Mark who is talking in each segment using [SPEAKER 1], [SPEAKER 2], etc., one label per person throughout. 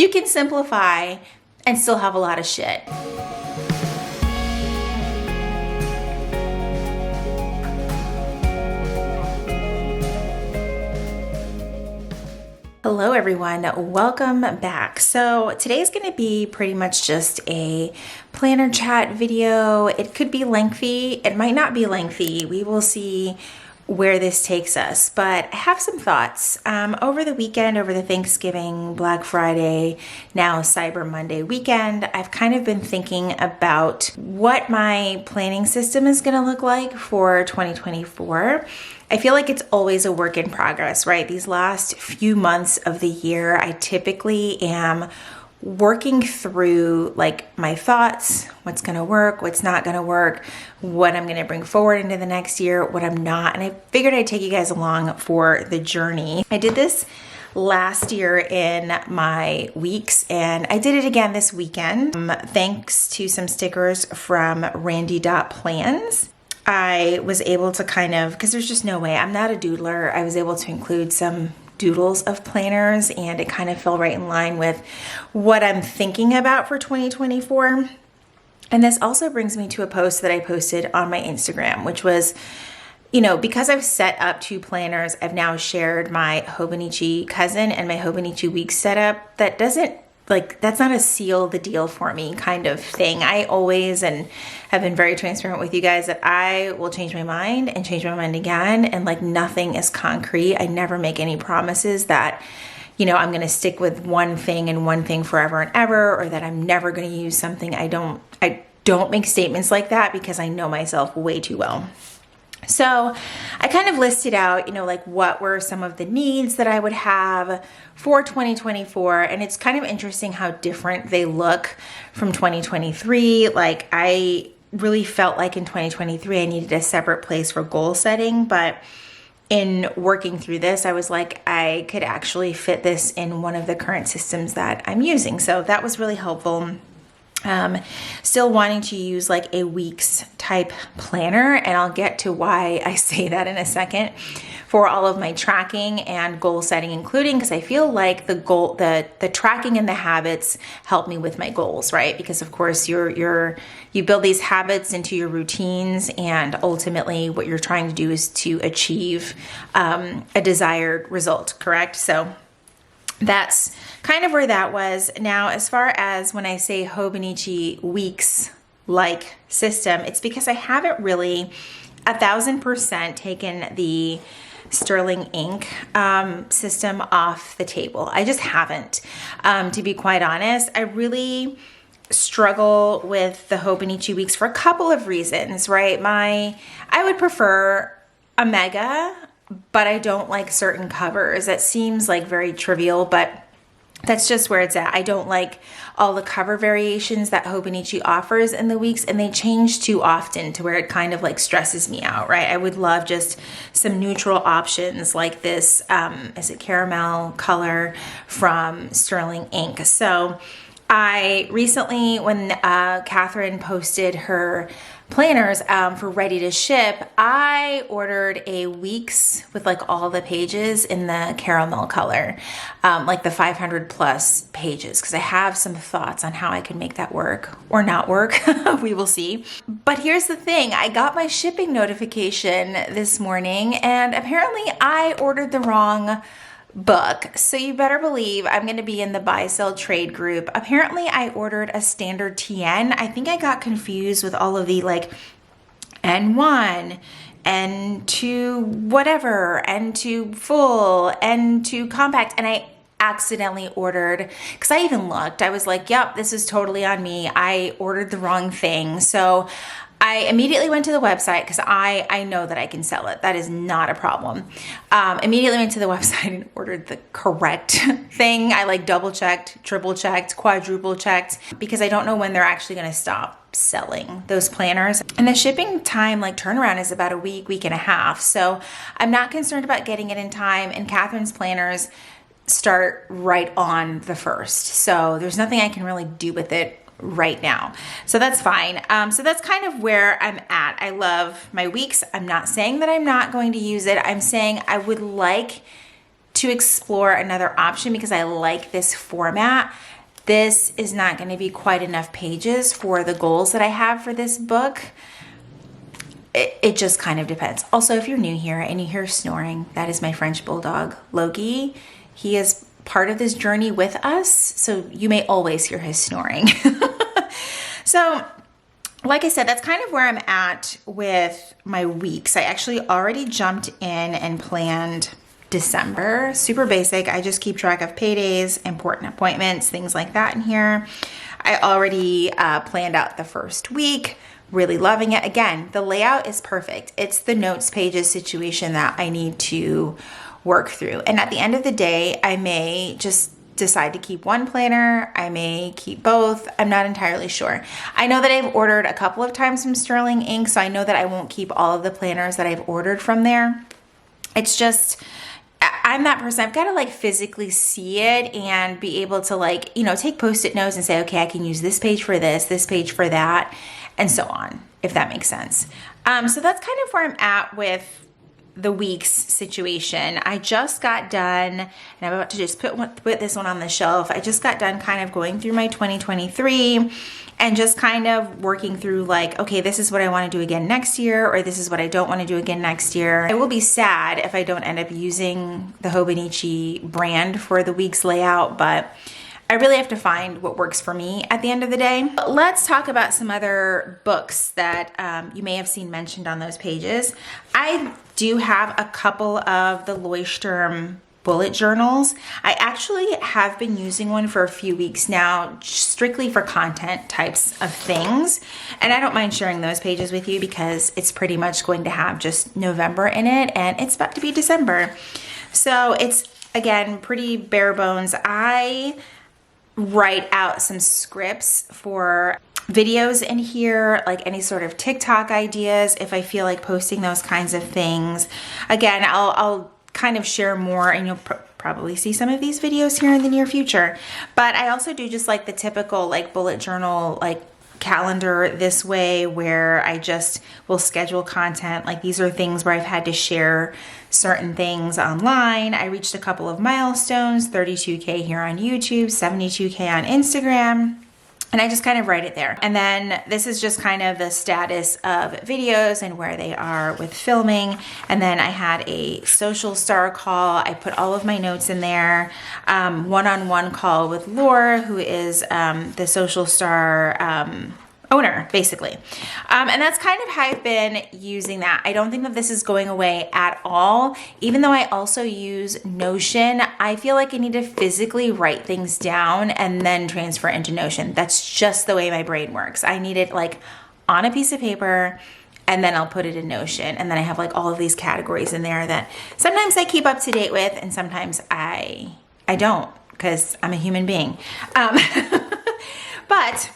[SPEAKER 1] you can simplify and still have a lot of shit. Hello everyone, welcome back. So today's going to be pretty much just a planner chat video. It could be lengthy, it might not be lengthy. We will see where this takes us, but I have some thoughts. Over the weekend, over the Thanksgiving, Black Friday, now Cyber Monday weekend, I've kind of been thinking about what my planning system is going to look like for 2024. I feel like it's always a work in progress, right? These last few months of the year, I typically am working through like my thoughts, what's going to work, what's not going to work, what I'm going to bring forward into the next year, what I'm not. And I figured I'd take you guys along for the journey. I did this last year in my weeks, and I did it again this weekend. Thanks to some stickers from Randy.plans. I was able to kind of, because there's just no way, I'm not a doodler, I was able to include some doodles of planners, and it kind of fell right in line with what I'm thinking about for 2024. And this also brings me to a post that I posted on my Instagram, which was, because I've set up two planners, I've now shared my Hobonichi cousin and my Hobonichi weeks setup. That's not a seal the deal for me kind of thing. I always and have been very transparent with you guys that I will change my mind and change my mind again. And nothing is concrete. I never make any promises that, I'm going to stick with one thing and one thing forever and ever, or that I'm never going to use something. I don't make statements like that because I know myself way too well. So I kind of listed out, what were some of the needs that I would have for 2024. And it's kind of interesting how different they look from 2023. I really felt like in 2023, I needed a separate place for goal setting. But in working through this, I was like, I could actually fit this in one of the current systems that I'm using. So that was really helpful. Still wanting to use a weeks type planner, and I'll get to why I say that in a second, for all of my tracking and goal setting, including because I feel like the tracking and the habits help me with my goals, right? Because of course you build these habits into your routines, and ultimately what you're trying to do is to achieve a desired result, correct? So that's kind of where that was. Now, as far as when I say Hobonichi weeks system, it's because I haven't really 1,000% taken the Sterling ink system off the table. I just haven't, to be quite honest. I really struggle with the Hobonichi weeks for a couple of reasons, right? I would prefer a mega, but I don't like certain covers. That seems very trivial, but that's just where it's at. I don't like all the cover variations that Hobonichi offers in the weeks, and they change too often to where it kind of stresses me out, right? I would love just some neutral options like this, is it caramel color from Sterling ink. So I recently, when Catherine posted her planners for ready to ship, I ordered a weeks with all the pages in the caramel color, the 500 plus pages, because I have some thoughts on how I can make that work or not work. We will see. But here's the thing, I got my shipping notification this morning, and apparently I ordered the wrong book. So you better believe I'm going to be in the buy sell trade group. Apparently I ordered a standard TN. I think I got confused with all of the N1, N2 whatever, N2 full, N2 compact, and I accidentally ordered, because I even looked, I was like, yep, this is totally on me. I ordered the wrong thing. So I immediately went to the website because I know that I can sell it. That is not a problem. Immediately went to the website and ordered the correct thing. I double checked, triple checked, quadruple checked, because I don't know when they're actually going to stop selling those planners. And the shipping time turnaround is about a week and a half. So I'm not concerned about getting it in time. And Catherine's planners start right on the 1st. So there's nothing I can really do with it right now. So that's fine. So that's kind of where I'm at. I love my weeks. I'm not saying that I'm not going to use it. I'm saying I would like to explore another option because I like this format. This is not going to be quite enough pages for the goals that I have for this book. It just kind of depends. Also, if you're new here and you hear snoring, that is my French bulldog, Loki. He is part of this journey with us, so you may always hear his snoring. So, like I said, that's kind of where I'm at with my weeks. I actually already jumped in and planned December. Super basic. I just keep track of paydays, important appointments, things like that in here. I already planned out the first week. Really loving it. Again, the layout is perfect. It's the notes pages situation that I need to work through. And at the end of the day, I may just decide to keep one planner. I may keep both. I'm not entirely sure. I know that I've ordered a couple of times from Sterling Ink, so I know that I won't keep all of the planners that I've ordered from there. It's just, I'm that person. I've got to like physically see it and be able to like, you know, take Post-it notes and say, okay, I can use this page for this page for that, and so on, if that makes sense. So that's kind of where I'm at with the weeks situation. I just got done, and I'm about to just put this one on the shelf. I just got done kind of going through my 2023 and just kind of working through like, okay, this is what I want to do again next year, or this is what I don't want to do again next year. I will be sad if I don't end up using the Hobonichi brand for the week's layout, but I really have to find what works for me at the end of the day. But let's talk about some other books that you may have seen mentioned on those pages. I do have a couple of the Leuchtturm bullet journals. I actually have been using one for a few weeks now, strictly for content types of things. And I don't mind sharing those pages with you because it's pretty much going to have just November in it, and it's about to be December. So it's, again, pretty bare bones. I write out some scripts for videos in here, like any sort of TikTok ideas if I feel like posting those kinds of things. Again, I'll kind of share more, and you'll probably see some of these videos here in the near future. But I also do just like the typical like bullet journal like calendar this way, where I just will schedule content. Like these are things where I've had to share certain things online. I reached a couple of milestones, 32K here on YouTube, 72K on Instagram. And I just kind of write it there. And then this is just kind of the status of videos and where they are with filming. And then I had a social star call. I put all of my notes in there. One-on-one call with Laura, who is the social star owner, basically. And that's kind of how I've been using that. I don't think that this is going away at all. Even though I also use Notion, I feel like I need to physically write things down and then transfer into Notion. That's just the way my brain works. I need it like on a piece of paper, and then I'll put it in Notion. And then I have like all of these categories in there that sometimes I keep up to date with, and sometimes I don't, because I'm a human being. But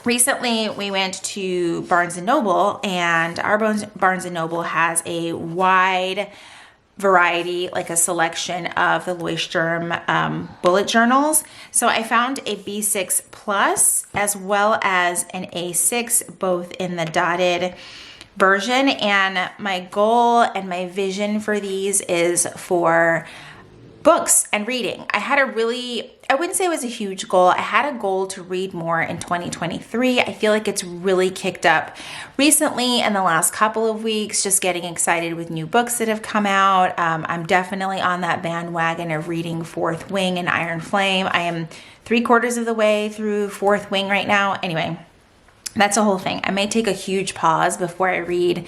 [SPEAKER 1] recently we went to Barnes & Noble, and our Barnes & Noble has a wide variety, like a selection of the Leuchtturm bullet journals. So I found a B6 Plus as well as an A6, both in the dotted version. And my goal and my vision for these is for books and reading. I had I wouldn't say it was a huge goal. I had a goal to read more in 2023. I feel like it's really kicked up recently in the last couple of weeks, just getting excited with new books that have come out. I'm definitely on that bandwagon of reading Fourth Wing and Iron Flame. I am 3/4 of the way through Fourth Wing right now. Anyway, that's a whole thing. I may take a huge pause before I read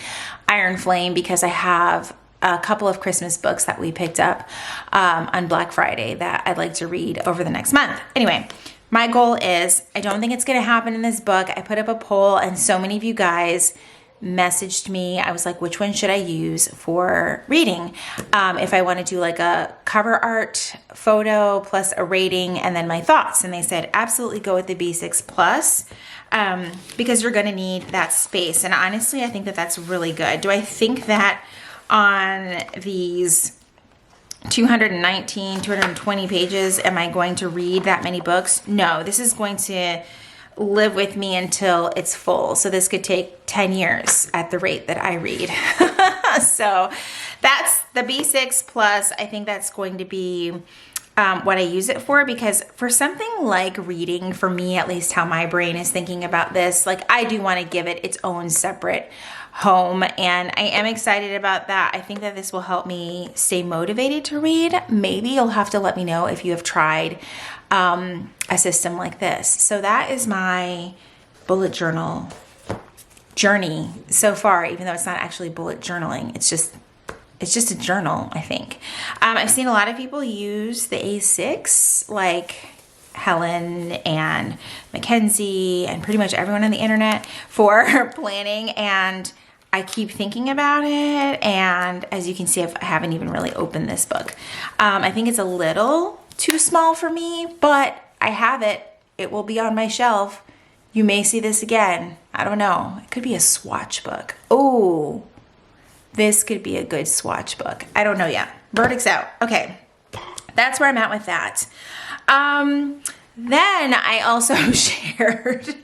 [SPEAKER 1] Iron Flame because I have a couple of Christmas books that we picked up on Black Friday that I'd like to read over the next month. Anyway, my goal is, I don't think it's going to happen in this book. I put up a poll, and so many of you guys messaged me. I was like, which one should I use for reading? If I want to do like a cover art photo plus a rating and then my thoughts. And they said, absolutely go with the B6 Plus. Because you're going to need that space. And honestly, I think that that's really good. Do I think that on these 219, 220 pages, am I going to read that many books? No, this is going to live with me until it's full. So this could take 10 years at the rate that I read. So that's the B6 Plus. I think that's going to be what I use it for, because for something like reading, for me at least, how my brain is thinking about this, like I do want to give it its own separate home, and I am excited about that. I think that this will help me stay motivated to read. Maybe you'll have to let me know if you have tried a system like this. So that is my bullet journal journey so far, even though it's not actually bullet journaling. It's just a journal, I think. I've seen a lot of people use the A6, like Helen and Mackenzie and pretty much everyone on the internet for planning, and I keep thinking about it. And as you can see, I haven't even really opened this book. I think it's a little too small for me, but I have it. It will be on my shelf. You may see this again. I don't know. It could be a swatch book. Oh, this could be a good swatch book. I don't know yet. Verdict's out. Okay, that's where I'm at with that. Then I also shared,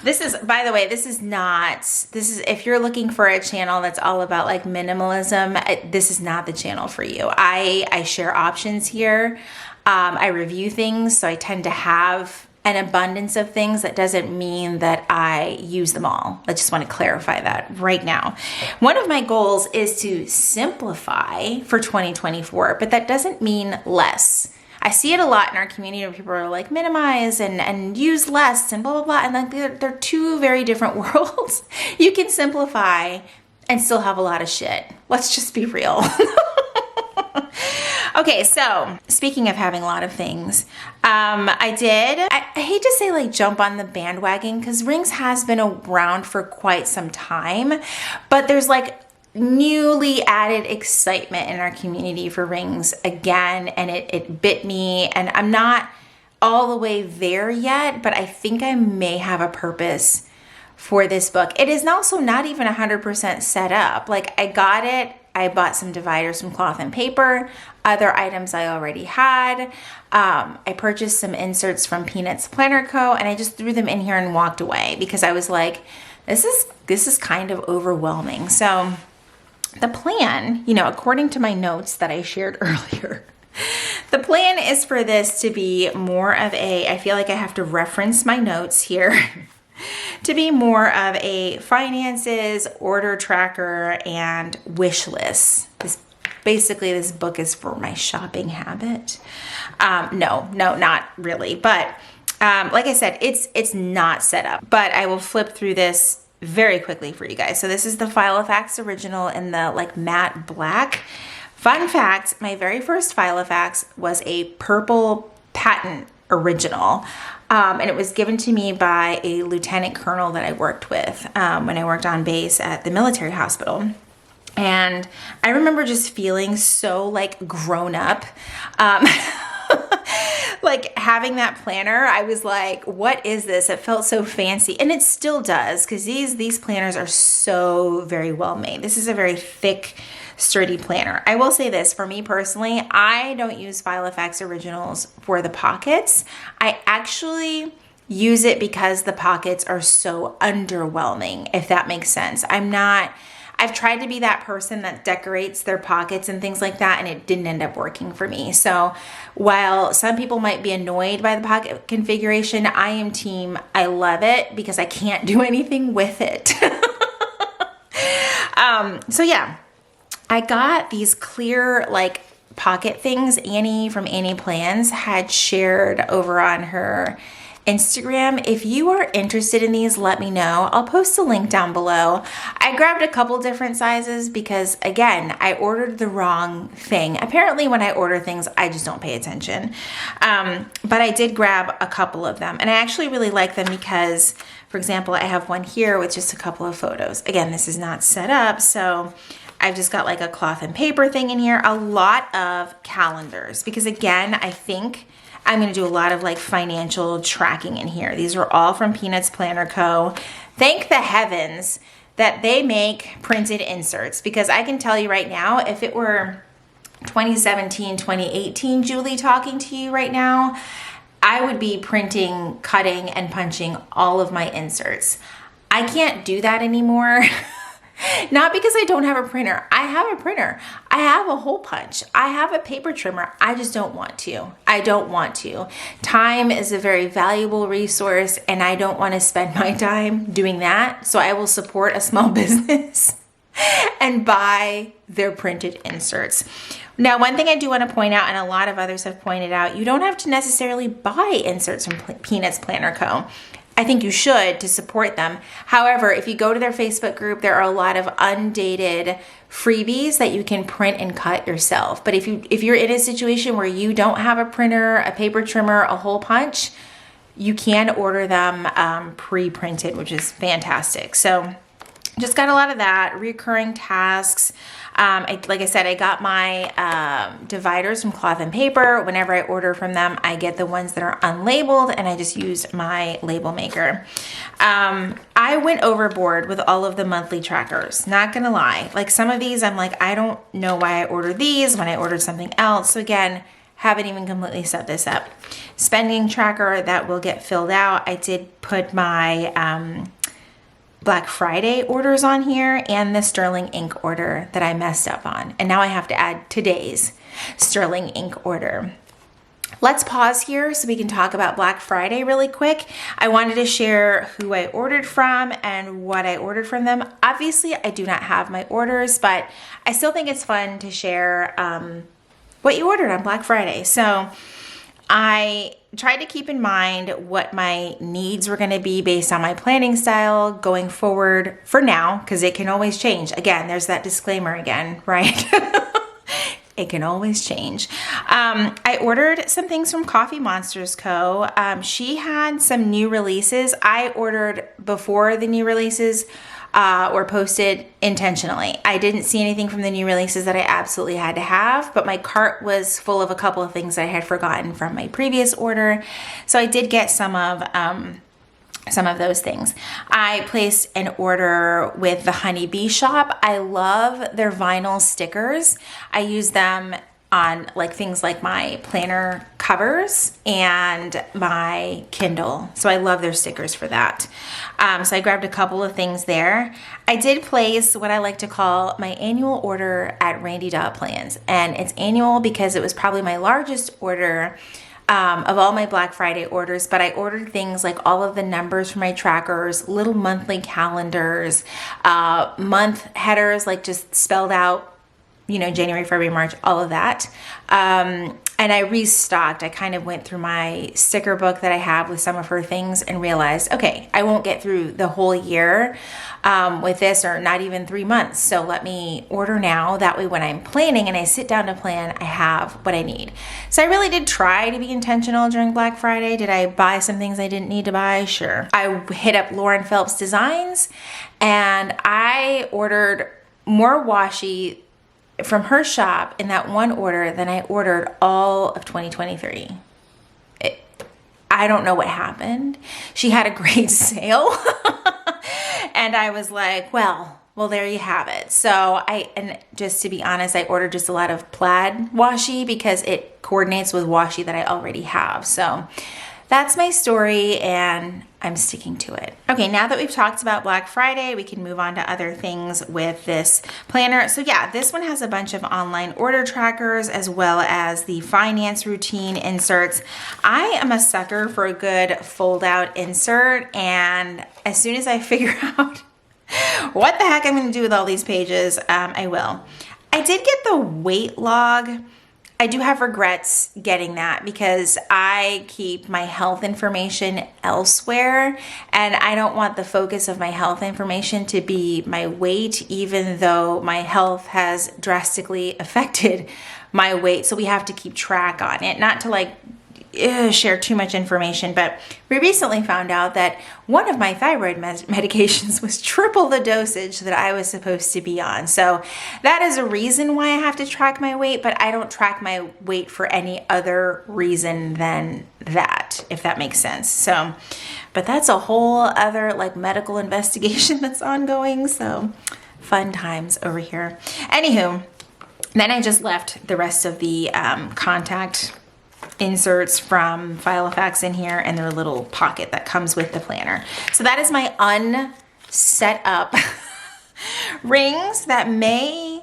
[SPEAKER 1] this is, by the way, this is if you're looking for a channel that's all about like minimalism, this is not the channel for you. I share options here. I review things, so I tend to have an abundance of things. That doesn't mean that I use them all. I just want to clarify that right now. One of my goals is to simplify for 2024, but that doesn't mean less. I see it a lot in our community where people are like, minimize and use less and blah, blah, blah. And like they're two very different worlds. You can simplify and still have a lot of shit. Let's just be real. Okay, so speaking of having a lot of things, I hate to say like jump on the bandwagon, because Rings has been around for quite some time, but there's like newly added excitement in our community for Rings again, and it bit me, and I'm not all the way there yet, but I think I may have a purpose for this book. It is also not even 100% set up. Like I got it, I bought some dividers, some cloth and paper, other items I already had. I purchased some inserts from Peanuts Planner Co., and I just threw them in here and walked away because I was like, this is kind of overwhelming. So the plan, according to my notes that I shared earlier, the plan is for this to be more of I feel like I have to reference my notes here, to be more of a finances, order tracker, and wish list. This book is for my shopping habit. No, not really. But like I said, it's not set up, but I will flip through this very quickly for you guys. So this is the Filofax original in the like matte black. Fun fact, my very first Filofax was a purple patent original. And it was given to me by a lieutenant colonel that I worked with when I worked on base at the military hospital. And I remember just feeling so like grown up. Like having that planner, I was like, what is this? It felt so fancy. And it still does, because these planners are so very well made. This is a very thick, sturdy planner. I will say this, for me personally, I don't use Filofax Originals for the pockets. I actually use it because the pockets are so underwhelming, if that makes sense. I've tried to be that person that decorates their pockets and things like that, and it didn't end up working for me. So while some people might be annoyed by the pocket configuration, I am team, I love it because I can't do anything with it. So yeah, I got these clear like pocket things. Annie from Annie Plans had shared over on her Instagram. If you are interested in these, let me know. I'll post a link down below. I grabbed a couple different sizes because, again, I ordered the wrong thing. Apparently, when I order things, I just don't pay attention. But I did grab a couple of them, and I actually really like them because, for example, I have one here with just a couple of photos. Again, this is not set up, so I've just got like a cloth and paper thing in here. A lot of calendars because, again, I think I'm going to do a lot of like financial tracking in here. These are all from Peanuts Planner Co. Thank the heavens that they make printed inserts, because I can tell you right now, if it were 2017, 2018 Julie talking to you right now, I would be printing, cutting, and punching all of my inserts. I can't do that anymore. Not because I don't have a printer. I have a printer. I have a hole punch. I have a paper trimmer. I just don't want to. I don't want to. Time is a very valuable resource, and I don't want to spend my time doing that. So I will support a small business and buy their printed inserts. Now, one thing I do want to point out, and a lot of others have pointed out, you don't have to necessarily buy inserts from Peanuts Planner Co. I think you should to support them. However, if you go to their Facebook group, there are a lot of undated freebies that you can print and cut yourself. But if you're in a situation where you don't have a printer, a paper trimmer, a hole punch, you can order them pre-printed, which is fantastic. So just got a lot of that, recurring tasks. Like I said, I got my dividers from Cloth and Paper. Whenever I order from them, I get the ones that are unlabeled, and I just use my label maker. I went overboard with all of the monthly trackers, not gonna lie. Like some of these, I'm like, I don't know why I ordered these when I ordered something else. So again, haven't even completely set this up. Spending tracker, that will get filled out. I did put my Black Friday orders on here and the Sterling ink order that I messed up on. And now I have to add today's Sterling ink order. Let's pause here so we can talk about Black Friday really quick. I wanted to share who I ordered from and what I ordered from them. Obviously, I do not have my orders, but I still think it's fun to share what you ordered on Black Friday. So I tried to keep in mind what my needs were going to be based on my planning style going forward for now, because it can always change. Again, there's that disclaimer again, right? It can always change. I ordered some things from Coffee Monsters Co. She had some new releases. I ordered before the new releases were posted intentionally. I didn't see anything from the new releases that I absolutely had to have, but my cart was full of a couple of things that I had forgotten from my previous order. So I did get some of those things. I placed an order with the Honey Bee Shop. I love their vinyl stickers. I use them on like things like my planner covers and my Kindle. So I love their stickers for that. So I grabbed a couple of things there. I did place what I like to call my annual order at Randy Dot Plans. And it's annual because it was probably my largest order of all my Black Friday orders, but I ordered things like all of the numbers for my trackers, little monthly calendars, month headers, like just spelled out, you know, January, February, March, all of that. And I restocked. I kind of went through my sticker book that I have with some of her things and realized, okay, I won't get through the whole year with this, or not even 3 months. So let me order now. That way when I'm planning and I sit down to plan, I have what I need. So I really did try to be intentional during Black Friday. Did I buy some things I didn't need to buy? Sure. I hit up Lauren Phelps Designs and I ordered more washi from her shop in that one order than I ordered all of 2023. I don't know what happened. She had a great sale. And I was like, well, there you have it. So and just to be honest, I ordered just a lot of plaid washi because it coordinates with washi that I already have. So that's my story and I'm sticking to it. Okay, now that we've talked about Black Friday, we can move on to other things with this planner. So yeah, this one has a bunch of online order trackers as well as the finance routine inserts. I am a sucker for a good fold out insert, and as soon as I figure out what the heck I'm gonna do with all these pages, I will. I did get the weight log. I do have regrets getting that because I keep my health information elsewhere, and I don't want the focus of my health information to be my weight, even though my health has drastically affected my weight. So we have to keep track on it, not to like share too much information, but we recently found out that one of my thyroid medications was triple the dosage that I was supposed to be on. So that is a reason why I have to track my weight, but I don't track my weight for any other reason than that, if that makes sense. So, but that's a whole other like medical investigation that's ongoing. So fun times over here. Anywho, then I just left the rest of the contact inserts from Filofax in here and their little pocket that comes with the planner. So that is my unset up rings that may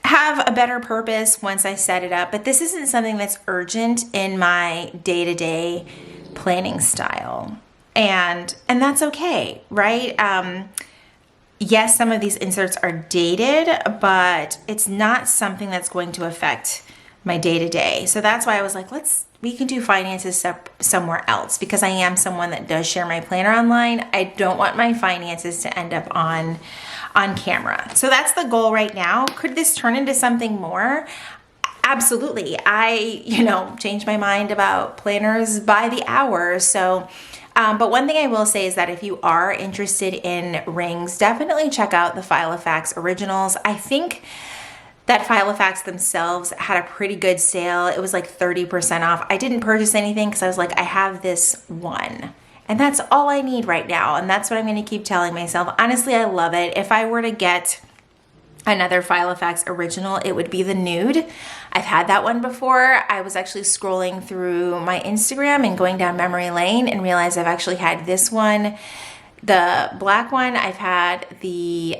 [SPEAKER 1] have a better purpose once I set it up, but this isn't something that's urgent in my day-to-day planning style. And that's okay, right? Yes, some of these inserts are dated, but it's not something that's going to affect my day-to-day. So that's why I was like, we can do finances somewhere else, because I am someone that does share my planner online. I don't want my finances to end up on camera. So that's the goal right now. Could this turn into something more? Absolutely. I, change my mind about planners by the hour. So but one thing I will say is that if you are interested in rings, definitely check out the Filofax Originals. I think that Filofax themselves had a pretty good sale. It was like 30% off. I didn't purchase anything because I was like, I have this one. And that's all I need right now. And that's what I'm going to keep telling myself. Honestly, I love it. If I were to get another Filofax Original, it would be the nude. I've had that one before. I was actually scrolling through my Instagram and going down memory lane and realized I've actually had this one, the black one. I've had the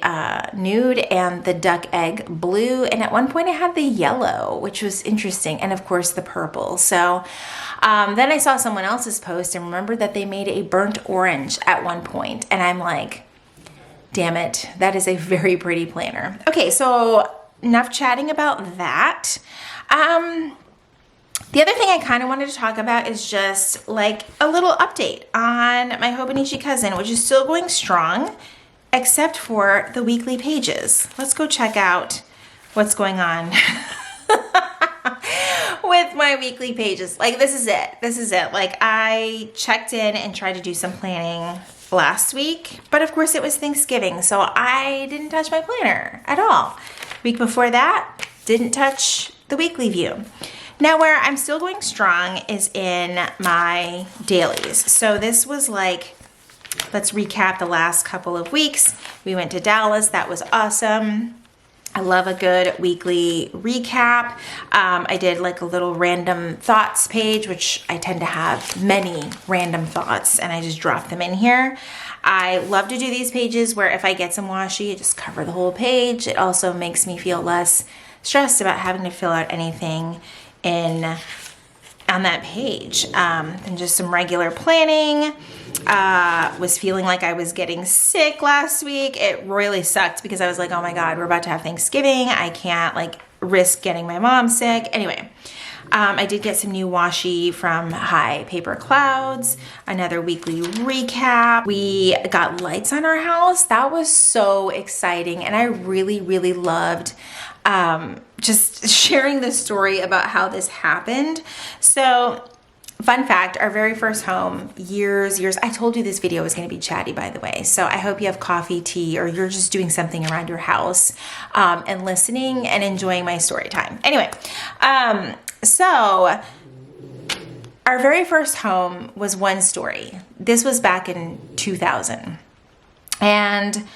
[SPEAKER 1] nude and the duck egg blue. And at one point I had the yellow, which was interesting. And of course the purple. So then I saw someone else's post and remembered that they made a burnt orange at one point. And I'm like, damn it, that is a very pretty planner. Okay, so enough chatting about that. The other thing I kind of wanted to talk about is just like a little update on my Hobonichi cousin, which is still going strong, except for the weekly pages. Let's go check out what's going on with my weekly pages. Like, this is it. This is it. Like, I checked in and tried to do some planning last week, but of course it was Thanksgiving, so I didn't touch my planner at all. Week before that, didn't touch the weekly view. Now, where I'm still going strong is in my dailies. So this was like, let's recap the last couple of weeks. We went to Dallas. That was awesome. I love a good weekly recap. I did like a little random thoughts page, which I tend to have many random thoughts, and I just drop them in here. I love to do these pages where if I get some washi, I just cover the whole page. It also makes me feel less stressed about having to fill out anything on that page. And just some regular planning. Was feeling like I was getting sick last week. It really sucked because I was like, oh my God, we're about to have Thanksgiving. I can't like risk getting my mom sick. Anyway, I did get some new washi from High Paper Clouds, another weekly recap. We got lights on our house. That was so exciting. And I really, really loved just sharing the story about how this happened. So fun fact, our very first home, years, I told you this video was going to be chatty, by the way. So I hope you have coffee, tea, or you're just doing something around your house and listening and enjoying my story time. Anyway, so our very first home was one story. This was back in 2000. And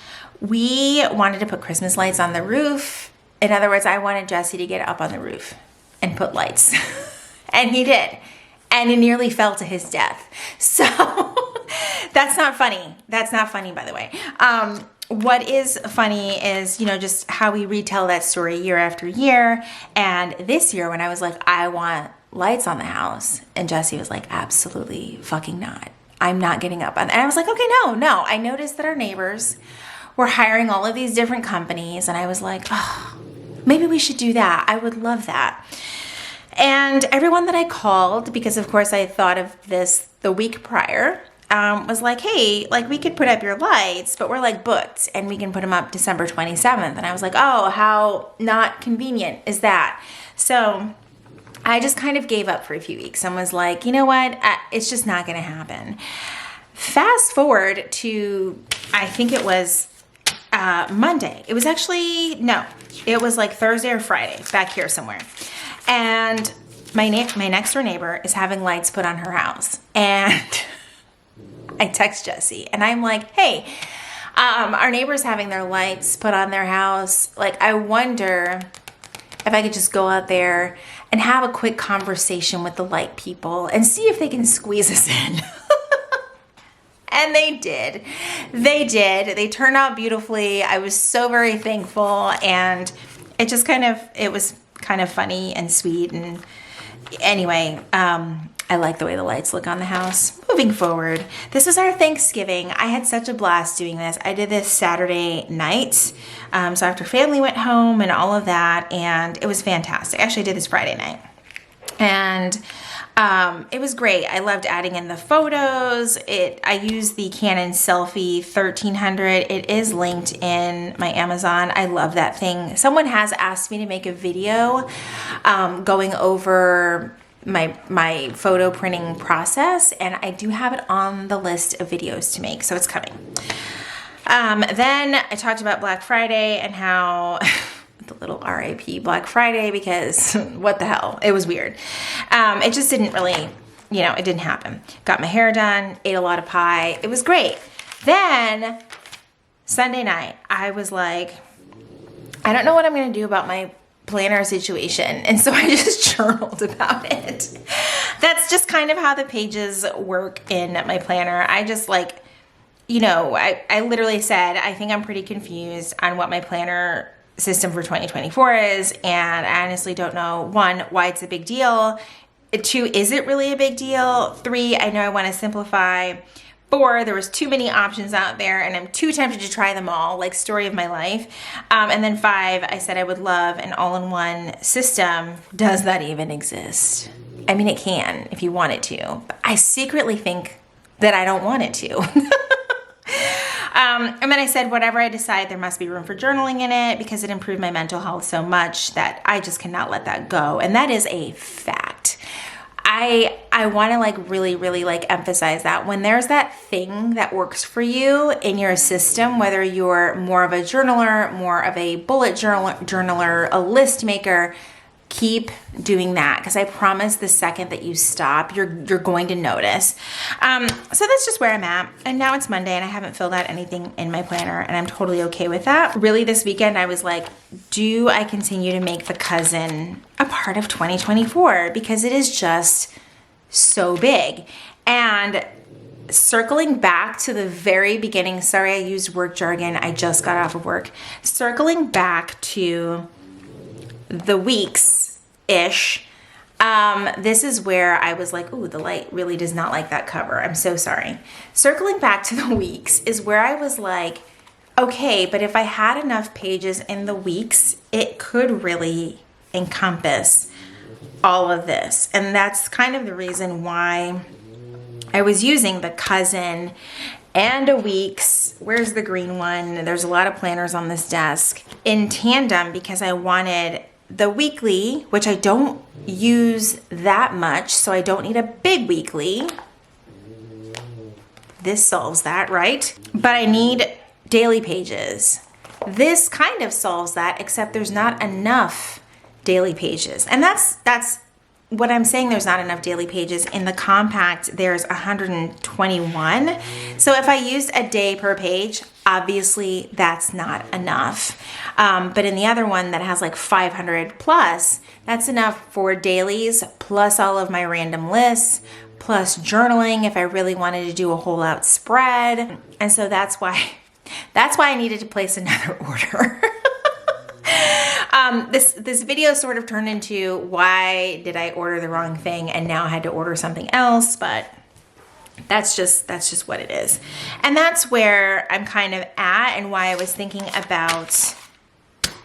[SPEAKER 1] we wanted to put Christmas lights on the roof. In other words, I wanted Jesse to get up on the roof and put lights. And he did. And he nearly fell to his death. So that's not funny. That's not funny, by the way. What is funny is, just how we retell that story year after year. And this year when I was like, I want lights on the house. And Jesse was like, absolutely fucking not. I'm not getting up. And I was like, okay, no. I noticed that our neighbors were hiring all of these different companies. And I was like, oh, maybe we should do that. I would love that. And everyone that I called, because of course I thought of this the week prior, was like, hey, like we could put up your lights, but we're like booked and we can put them up December 27th. And I was like, oh, how not convenient is that? So I just kind of gave up for a few weeks and was like, you know what? It's just not going to happen. Fast forward to, I think it was Monday. It was actually, no, it was like Thursday or Friday back here somewhere. And my next door neighbor is having lights put on her house. And I text Jesse and I'm like, hey, our neighbor's having their lights put on their house. Like, I wonder if I could just go out there and have a quick conversation with the light people and see if they can squeeze us in. And they did. They did. They turned out beautifully. I was so very thankful, and it just it was kind of funny and sweet. And anyway, I like the way the lights look on the house. Moving forward, this was our Thanksgiving. I had such a blast doing this. I did this Saturday night. So after family went home and all of that, and it was fantastic. Actually, I did this Friday night. And it was great. I loved adding in the photos. I used the Canon Selfie 1300. It is linked in my Amazon. I love that thing. Someone has asked me to make a video going over my photo printing process, and I do have it on the list of videos to make, so it's coming. Then I talked about Black Friday and how the little RIP Black Friday, because what the hell, it was weird. It just didn't really, it didn't happen. Got my hair done, ate a lot of pie. It was great. Then Sunday night, I was like, I don't know what I'm going to do about my planner situation, and so I just journaled about it. That's just kind of how the pages work in my planner. I just I literally said, I think I'm pretty confused on what my planner system for 2024 is, and I honestly don't know, 1, why it's a big deal, 2, is it really a big deal, 3, I know I want to simplify, 4, there was too many options out there and I'm too tempted to try them all, like story of my life. And then 5, I said I would love an all-in-one system. Does that even exist? I mean, it can if you want it to, but I secretly think that I don't want it to. And then I said, whatever I decide, there must be room for journaling in it because it improved my mental health so much that I just cannot let that go. And that is a fact. I want to really emphasize that when there's that thing that works for you in your system, whether you're more of a journaler, more of a bullet journaler, a list maker, keep doing that, because I promise the second that you stop, you're going to notice. So that's just where I'm at. And now it's Monday and I haven't filled out anything in my planner, and I'm totally okay with that. Really, this weekend I was like, do I continue to make the cousin a part of 2024? Because it is just so big. And circling back to the very beginning, sorry I used work jargon, I just got off of work. Circling back to the weeks-ish, this is where I was like, ooh, the light really does not like that cover. I'm so sorry. Circling back to the weeks is where I was like, okay, but if I had enough pages in the weeks, it could really encompass all of this. And that's kind of the reason why I was using the cousin and a weeks. Where's the green one? There's a lot of planners on this desk in tandem, because I wanted the weekly, which I don't use that much, so I don't need a big weekly. This solves that, right? But I need daily pages. This kind of solves that, except there's not enough daily pages. And that's what I'm saying. There's not enough daily pages. In the compact, there's 121. So if I used a day per page, obviously that's not enough. But in the other one that has like 500 plus, that's enough for dailies, plus all of my random lists, plus journaling if I really wanted to do a whole out spread. And so that's why I needed to place another order. This video sort of turned into, why did I order the wrong thing and now I had to order something else, but that's just what it is. And that's where I'm kind of at, and why I was thinking about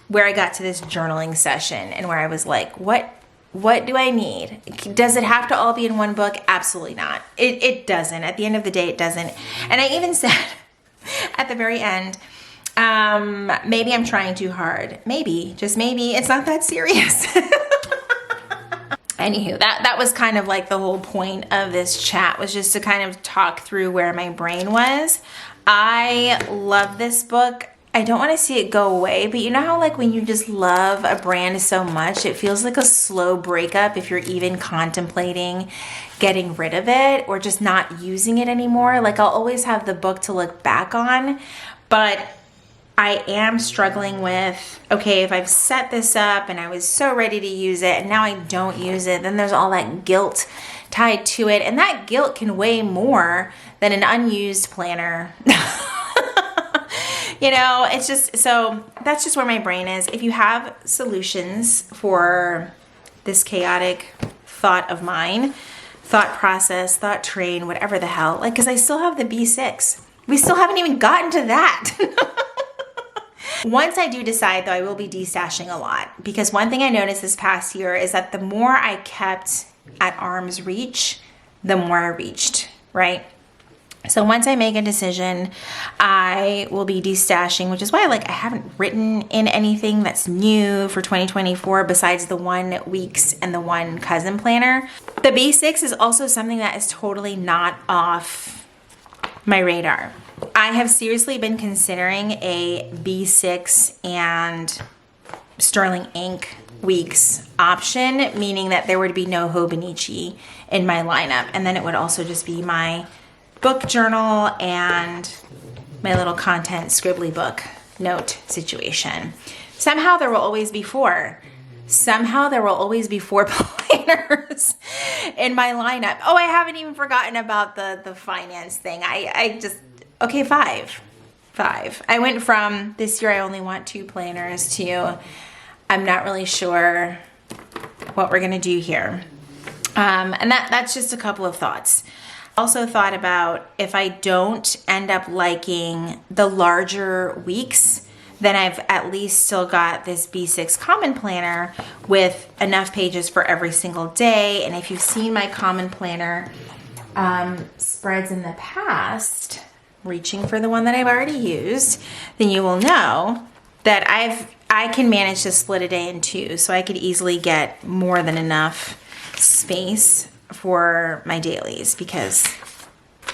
[SPEAKER 1] where I got to this journaling session and where I was like, what do I need? Does it have to all be in one book? Absolutely not. It doesn't. At the end of the day, it doesn't. And I even said at the very end, maybe I'm trying too hard. Maybe, just maybe, it's not that serious. Anywho, that was kind of like the whole point of this chat, was just to kind of talk through where my brain was. I love this book. I don't want to see it go away, but you know how like when you just love a brand so much, it feels like a slow breakup if you're even contemplating getting rid of it or just not using it anymore. Like I'll always have the book to look back on, but I am struggling with, okay, if I've set this up and I was so ready to use it and now I don't use it, then there's all that guilt tied to it, and that guilt can weigh more than an unused planner. You know, it's just, so that's just where my brain is. If you have solutions for this chaotic thought of mine, thought process, thought train, whatever the hell, like, because I still have the B6. We still haven't even gotten to that. Once I do decide, though, I will be destashing a lot, because one thing I noticed this past year is that the more I kept at arm's reach, the more I reached, right? So once I make a decision, I will be destashing, which is why I haven't written in anything that's new for 2024 besides the 1 weeks and the 1 cousin planner. The B6 is also something that is totally not off my radar. I have seriously been considering a B6 and sterling ink weeks option, meaning that there would be no Hobonichi in my lineup, and then it would also just be my book journal and my little content scribbly book note situation. Somehow there will always be 4. Somehow there will always be 4 planners in my lineup. Oh, I haven't even forgotten about the finance thing. I just, okay, 5. I went from this year I only want 2 planners to I'm not really sure what we're gonna do here. And that's just a couple of thoughts. Also thought about if I don't end up liking the larger weeks, then I've at least still got this B6 common planner with enough pages for every single day. And if you've seen my common planner spreads in the past, reaching for the one that I've already used, then you will know that I can manage to split a day in 2, so I could easily get more than enough space for my dailies, because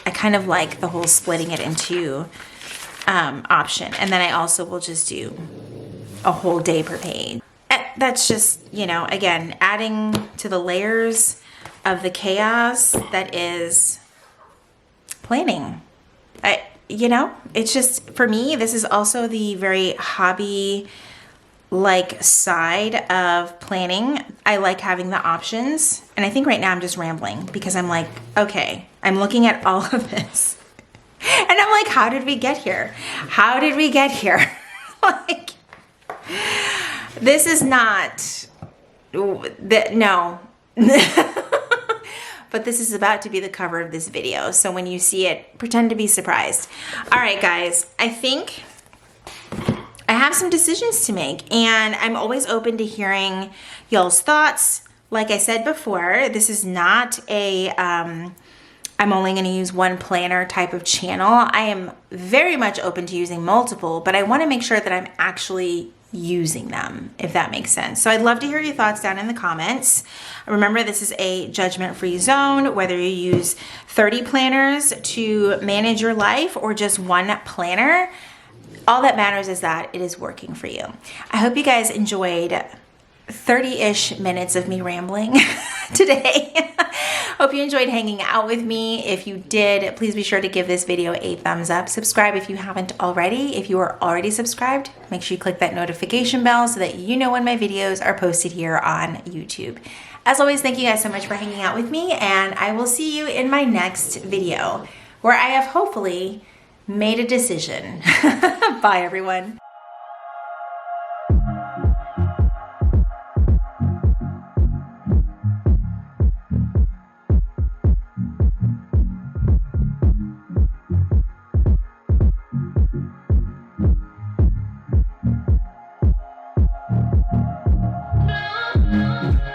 [SPEAKER 1] I kind of like the whole splitting it into option. And then I also will just do a whole day per page. That's just, you know, again, adding to the layers of the chaos that is planning. You know, it's just, for me, this is also the very hobby side of planning. I like having the options, and I think right now I'm just rambling because I'm like, okay, I'm looking at all of this and I'm like, how did we get here? How did we get here? This is not no. But this is about to be the cover of this video, so when you see it, pretend to be surprised. All right, guys, I think I have some decisions to make, and I'm always open to hearing y'all's thoughts. Like I said before, this is not a I'm only going to use 1 planner type of channel. I am very much open to using multiple, but I want to make sure that I'm actually using them, if that makes sense. So I'd love to hear your thoughts down in the comments. Remember, this is a judgment-free zone, whether you use 30 planners to manage your life or just 1 planner. All that matters is that it is working for you. I hope you guys enjoyed 30-ish minutes of me rambling today. Hope you enjoyed hanging out with me. If you did, please be sure to give this video a thumbs up. Subscribe if you haven't already. If you are already subscribed, make sure you click that notification bell so that you know when my videos are posted here on YouTube. As always, thank you guys so much for hanging out with me, and I will see you in my next video where I have hopefully made a decision. Bye, everyone.